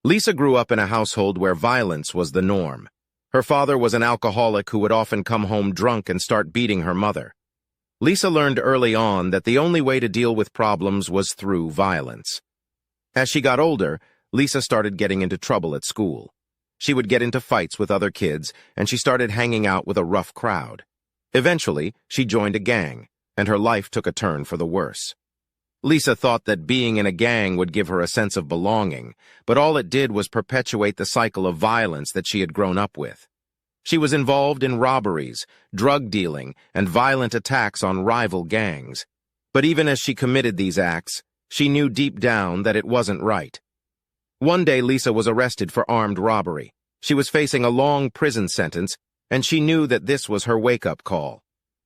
Lisa grew up in a household where violence was the norm. Her father was an alcoholic who would often come home drunk and start beating her mother. Lisa learned early on that the only way to deal with problems was through violence. As she got older, Lisa started getting into trouble at school. She would get into fights with other kids, and she started hanging out with a rough crowd. Eventually, she joined a gang, and her life took a turn for the worse. Lisa thought that being in a gang would give her a sense of belonging, but all it did was perpetuate the cycle of violence that she had grown up with. She was involved in robberies, drug dealing, and violent attacks on rival gangs. But even as she committed these acts, she knew deep down that it wasn't right. One day, Lisa was arrested for armed robbery. She was facing a long prison sentence, and she knew that this was her wake-up call.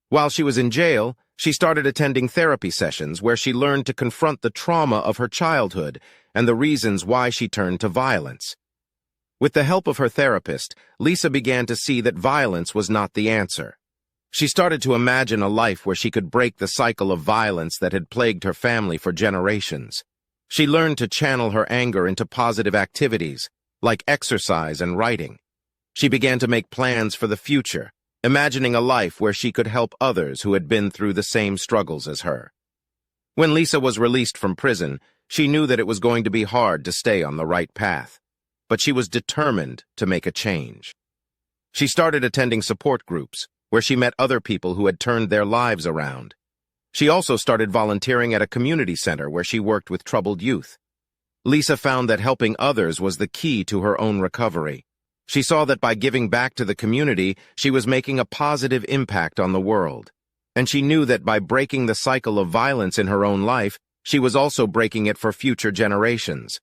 While she was in jail, she started attending therapy sessions where she learned to confront the trauma of her childhood and the reasons why she turned to violence. With the help of her therapist, Lisa began to see that violence was not the answer. She started to imagine a life where she could break the cycle of violence that had plagued her family for generations. She learned to channel her anger into positive activities, like exercise and writing. She began to make plans for the future, imagining a life where she could help others who had been through the same struggles as her. When Lisa was released from prison, she knew that it was going to be hard to stay on the right path, but she was determined to make a change. She started attending support groups, where she met other people who had turned their lives around. She also started volunteering at a community center where she worked with troubled youth. Lisa found that helping others was the key to her own recovery. She saw that by giving back to the community, she was making a positive impact on the world. And she knew that by breaking the cycle of violence in her own life, she was also breaking it for future generations.